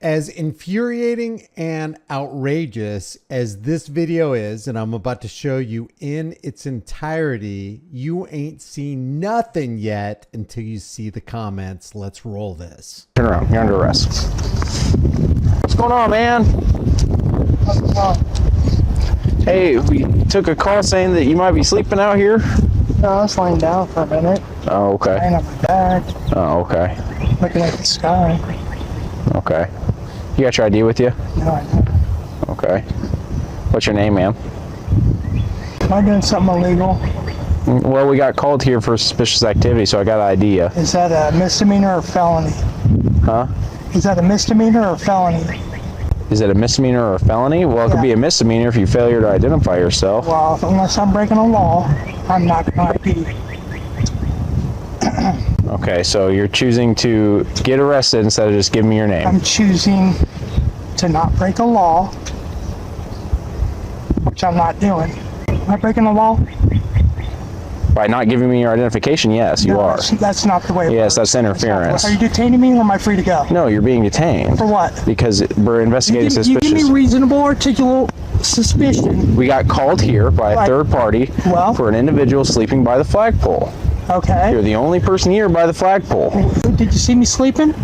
As infuriating and outrageous as this video is, and I'm about to show you in its entirety, you ain't seen nothing yet until you see the comments. Let's roll this. Turn around. You're under arrest. What's going on, man? What's going on? Hey, we took a call saying that you might be sleeping out here. No, I was laying down for a minute. Oh, okay. Laying on my back. Oh, okay. Looking at the sky. Okay. You got your ID with you? No, I don't. Okay. What's your name, ma'am? Am I doing something illegal? Well, we got called here for suspicious activity, so I got an ID. Is that a misdemeanor or felony? Huh? Is that a misdemeanor or felony? Is it a misdemeanor or a felony? Well, it could be a misdemeanor if you failure to identify yourself. Well, unless I'm breaking a law, I'm not going to ID. Okay, so you're choosing to get arrested instead of just giving me your name. I'm choosing to not break a law, which I'm not doing. Am I breaking a law? By not giving me your identification, yes, you are. That's not the way it works. Yes, that's interference. Are you detaining me or am I free to go? No, you're being detained. For what? Because we're investigating You suspicious. give me reasonable, articulate suspicion. We got called here by a third party for an individual sleeping by the flagpole. Okay. You're the only person here by the flagpole. Did you see me sleeping?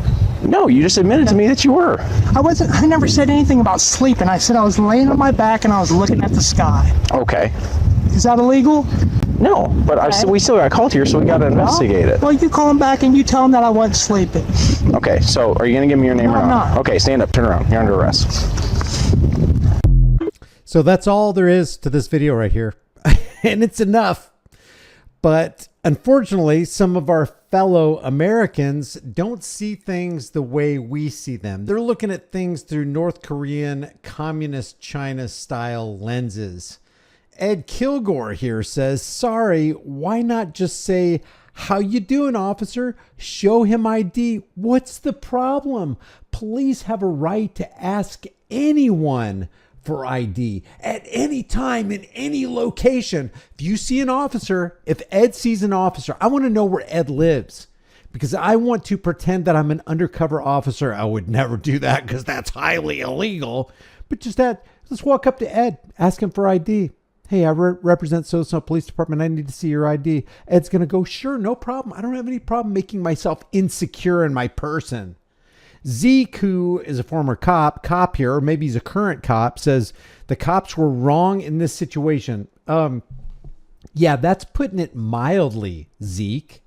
No, you just admitted to me that you were. I never said anything about sleeping. I said I was laying on my back and I was looking at the sky. Okay. Is that illegal? No, but we still got called here, so we got to investigate it. Well, you call him back and you tell him that I wasn't sleeping. Okay, so are you going to give me your name or not? I'm not. Okay, stand up, turn around. You're under arrest. So that's all there is to this video right here. And it's enough. But unfortunately, some of our fellow Americans don't see things the way we see them. They're looking at things through North Korean, communist China style lenses. Ed Kilgore here says, sorry, why not just say, how you doing, officer? Show him ID. What's the problem? Police have a right to ask anyone for ID at any time in any location. If you see an officer, if Ed sees an officer, I want to know where Ed lives because I want to pretend that I'm an undercover officer. I would never do that because that's highly illegal. But just that, let's walk up to Ed, ask him for ID. Hey, I represent so-so police department. I need to see your ID. Ed's going to go, sure, no problem. I don't have any problem making myself insecure in my person. Zeke, who is a former cop here, or maybe he's a current cop, says the cops were wrong in this situation. Yeah, that's putting it mildly, Zeke.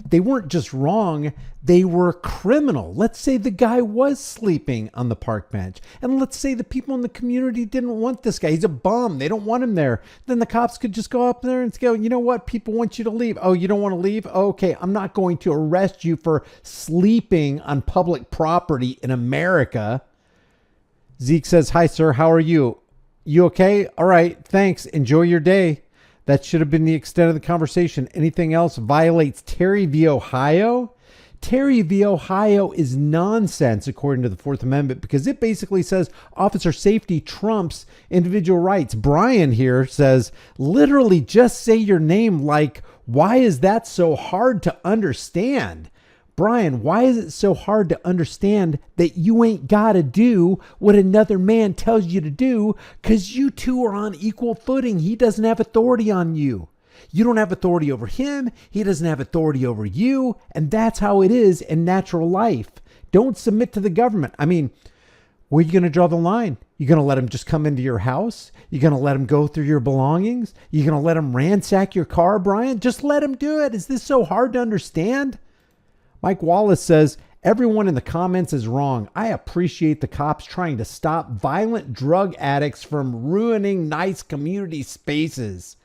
They weren't just wrong, they were criminal. Let's say the guy was sleeping on the park bench. And let's say the people in the community didn't want this guy. He's a bum. They don't want him there. Then the cops could just go up there and go, you know what? People want you to leave. Oh, you don't want to leave? Okay, I'm not going to arrest you for sleeping on public property in America. Zeke says, hi, sir. How are you? You okay? All right. Thanks. Enjoy your day. That should have been the extent of the conversation. Anything else violates Terry v. Ohio? Terry v. Ohio is nonsense, according to the Fourth Amendment, because it basically says officer safety trumps individual rights. Brian here says, literally just say your name. Like, why is that so hard to understand? Brian, why is it so hard to understand that you ain't got to do what another man tells you to do because you two are on equal footing? He doesn't have authority on you. You don't have authority over him. He doesn't have authority over you. And that's how it is in natural life. Don't submit to the government. I mean, where are you going to draw the line? You're going to let him just come into your house? You're going to let him go through your belongings? You're going to let him ransack your car, Brian? Just let him do it. Is this so hard to understand? Mike Wallace says, everyone in the comments is wrong. I appreciate the cops trying to stop violent drug addicts from ruining nice community spaces.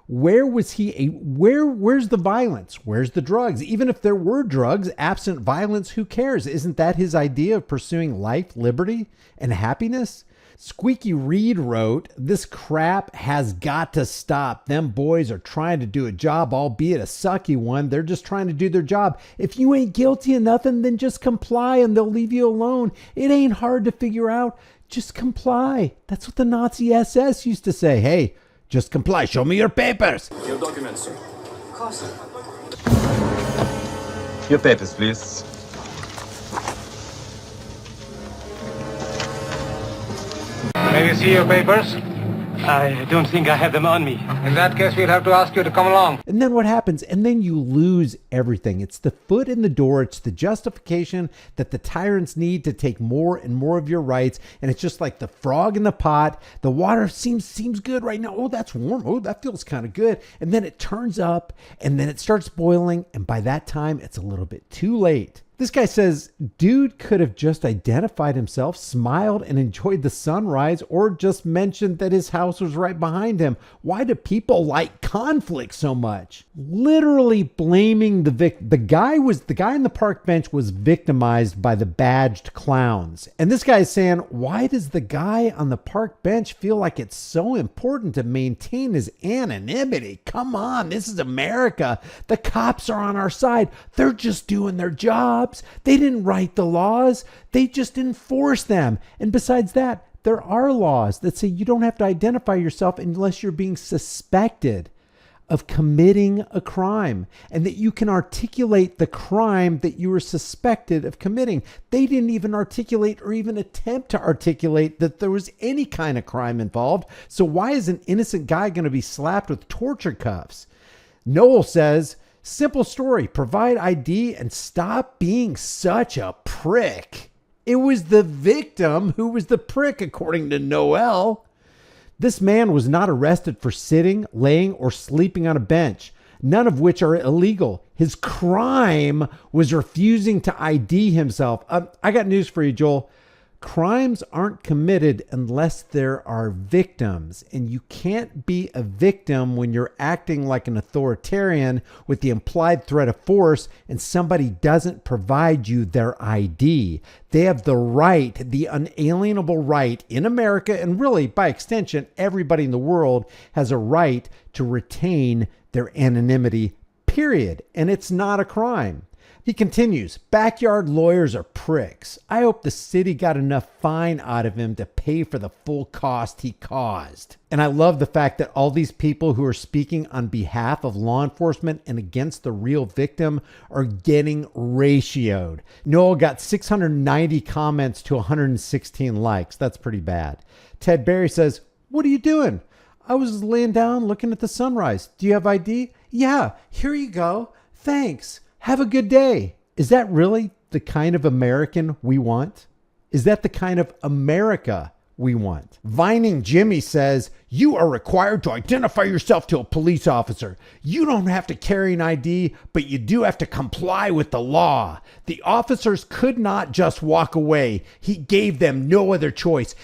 Where's the violence? Where's the drugs? Even if there were drugs, absent violence, who cares? Isn't that his idea of pursuing life, liberty, and happiness? Squeaky Reed wrote, this crap has got to stop. Them boys are trying to do a job, albeit a sucky one. They're just trying to do their job. If you ain't guilty of nothing, then just comply and they'll leave you alone. It ain't hard to figure out. Just comply. That's what the Nazi SS used to say. Hey, just comply. Show me your papers. Your documents, sir. Of course. Your papers, please. you see your papers? I don't think I have them on me. In that case, we'll have to ask you to come along. And then what happens? And then you lose everything. It's the foot in the door. It's the justification that the tyrants need to take more and more of your rights. And it's just like the frog in the pot. The water seems good right now. Oh, that's warm. Oh, that feels kind of good. And then it turns up and then it starts boiling. And by that time, it's a little bit too late. This guy says, dude could have just identified himself, smiled, and enjoyed the sunrise, or just mentioned that his house was right behind him. Why do people like conflict so much? Literally blaming the guy on the park bench was victimized by the badged clowns. And this guy is saying, why does the guy on the park bench feel like it's so important to maintain his anonymity? Come on, this is America. The cops are on our side. They're just doing their job. They didn't write the laws. They just enforce them. And besides that, there are laws that say you don't have to identify yourself unless you're being suspected of committing a crime, and that you can articulate the crime that you were suspected of committing. They didn't even articulate or even attempt to articulate that there was any kind of crime involved. So why is an innocent guy going to be slapped with torture cuffs? Noel says, simple story, provide ID and stop being such a prick. It was the victim who was the prick, according to Noel. This man was not arrested for sitting, laying, or sleeping on a bench, none of which are illegal. His crime was refusing to ID himself. I got news for you, Joel. Crimes aren't committed unless there are victims, and you can't be a victim when you're acting like an authoritarian with the implied threat of force and somebody doesn't provide you their ID. They have the right, the unalienable right in America, and really by extension, everybody in the world has a right to retain their anonymity, period. And it's not a crime. He continues, backyard lawyers are pricks. I hope the city got enough fine out of him to pay for the full cost he caused. And I love the fact that all these people who are speaking on behalf of law enforcement and against the real victim are getting ratioed. Noel got 690 comments to 116 likes. That's pretty bad. Ted Berry says, what are you doing? I was laying down looking at the sunrise. Do you have ID? Yeah, here you go. Thanks. Have a good day. Is that really the kind of American we want? Is that the kind of America we want? Vining Jimmy says, you are required to identify yourself to a police officer. You don't have to carry an ID, but you do have to comply with the law. The officers could not just walk away. He gave them no other choice.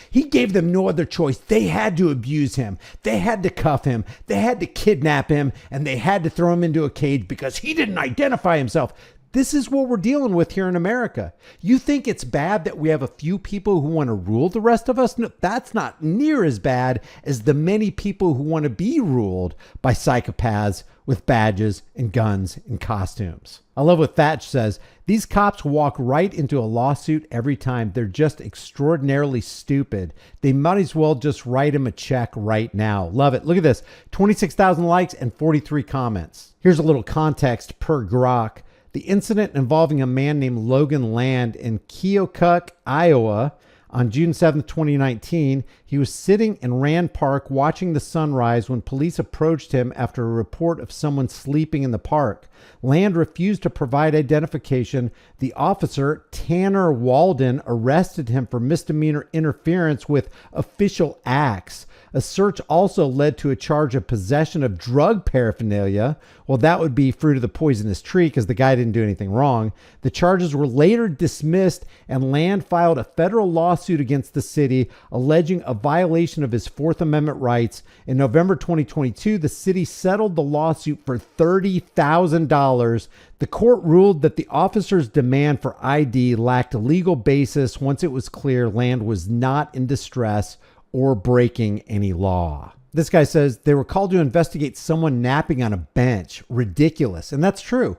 They had to abuse him. They had to cuff him. They had to kidnap him, and they had to throw him into a cage because he didn't identify himself. This is what we're dealing with here in America. You think it's bad that we have a few people who want to rule the rest of us? No, that's not near as bad as the many people who want to be ruled by psychopaths with badges and guns and costumes. I love what Thatch says. These cops walk right into a lawsuit every time. They're just extraordinarily stupid. They might as well just write him a check right now. Love it. Look at this. 26,000 likes and 43 comments. Here's a little context per Grok. The incident involving a man named Logan Land in Keokuk, Iowa, on June 7, 2019, he was sitting in Rand Park watching the sunrise when police approached him after a report of someone sleeping in the park. Land refused to provide identification. The officer, Tanner Walden, arrested him for misdemeanor interference with official acts. A search also led to a charge of possession of drug paraphernalia. Well, that would be fruit of the poisonous tree because the guy didn't do anything wrong. The charges were later dismissed, and Land filed a federal lawsuit against the city alleging a violation of his Fourth Amendment rights. In November 2022, the city settled the lawsuit for $30,000. The court ruled that the officer's demand for ID lacked a legal basis once it was clear Land was not in distress or breaking any law. This guy says they were called to investigate someone napping on a bench. Ridiculous. And that's true.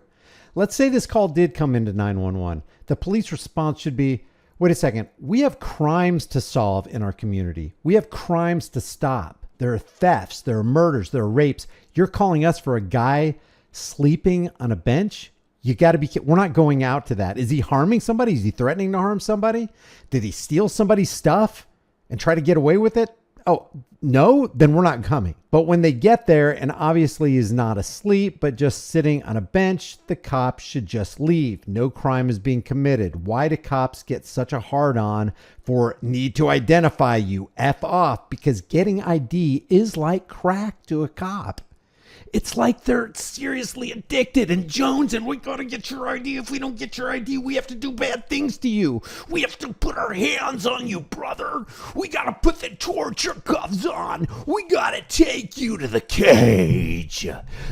Let's say this call did come into 911. The police response should be, wait a second, we have crimes to solve in our community. We have crimes to stop. There are thefts, there are murders, there are rapes. You're calling us for a guy sleeping on a bench? You got to be kidding. We're not going out to that. Is he harming somebody? Is he threatening to harm somebody? Did he steal somebody's stuff? and try to get away with it? Oh, no, then we're not coming. But when they get there and obviously is not asleep, but just sitting on a bench, the cops should just leave. No crime is being committed. Why do cops get such a hard on for need to identify you? F off, because getting ID is like crack to a cop. It's like they're seriously addicted and Jones, and we gotta get your ID. If we don't get your ID, we have to do bad things to you. We have to put our hands on you, brother. We gotta put the torture cuffs on. We gotta take you to the cage.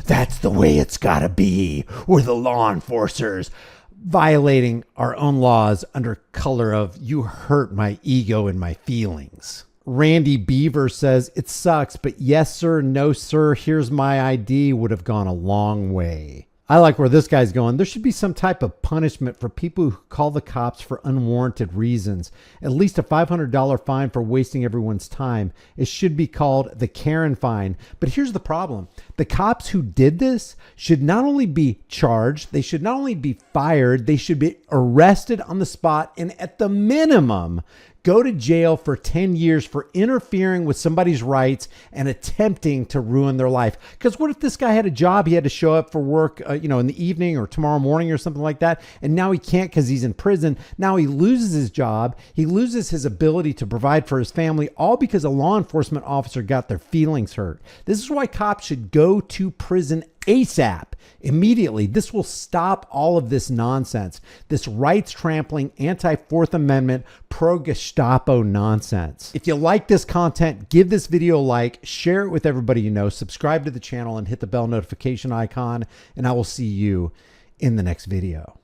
That's the way it's gotta be. We're the law enforcers violating our own laws under color of you hurt my ego and my feelings. Randy Beaver says, it sucks, but yes, sir, no, sir, here's my ID would have gone a long way. I like where this guy's going. There should be some type of punishment for people who call the cops for unwarranted reasons. At least a $500 fine for wasting everyone's time. It should be called the Karen fine. But here's the problem. The cops who did this should not only be charged, they should not only be fired, they should be arrested on the spot and at the minimum go to jail for 10 years for interfering with somebody's rights and attempting to ruin their life. Because what if this guy had a job, he had to show up for work, in the evening or tomorrow morning or something like that, and now he can't because he's in prison. Now he loses his job. He loses his ability to provide for his family, all because a law enforcement officer got their feelings hurt. This is why cops should go to prison ASAP, immediately. This will stop all of this nonsense, this rights trampling, anti-Fourth Amendment, pro-Gestapo nonsense. If you like this content, give this video a like, share it with everybody you know, subscribe to the channel, and hit the bell notification icon, and I will see you in the next video.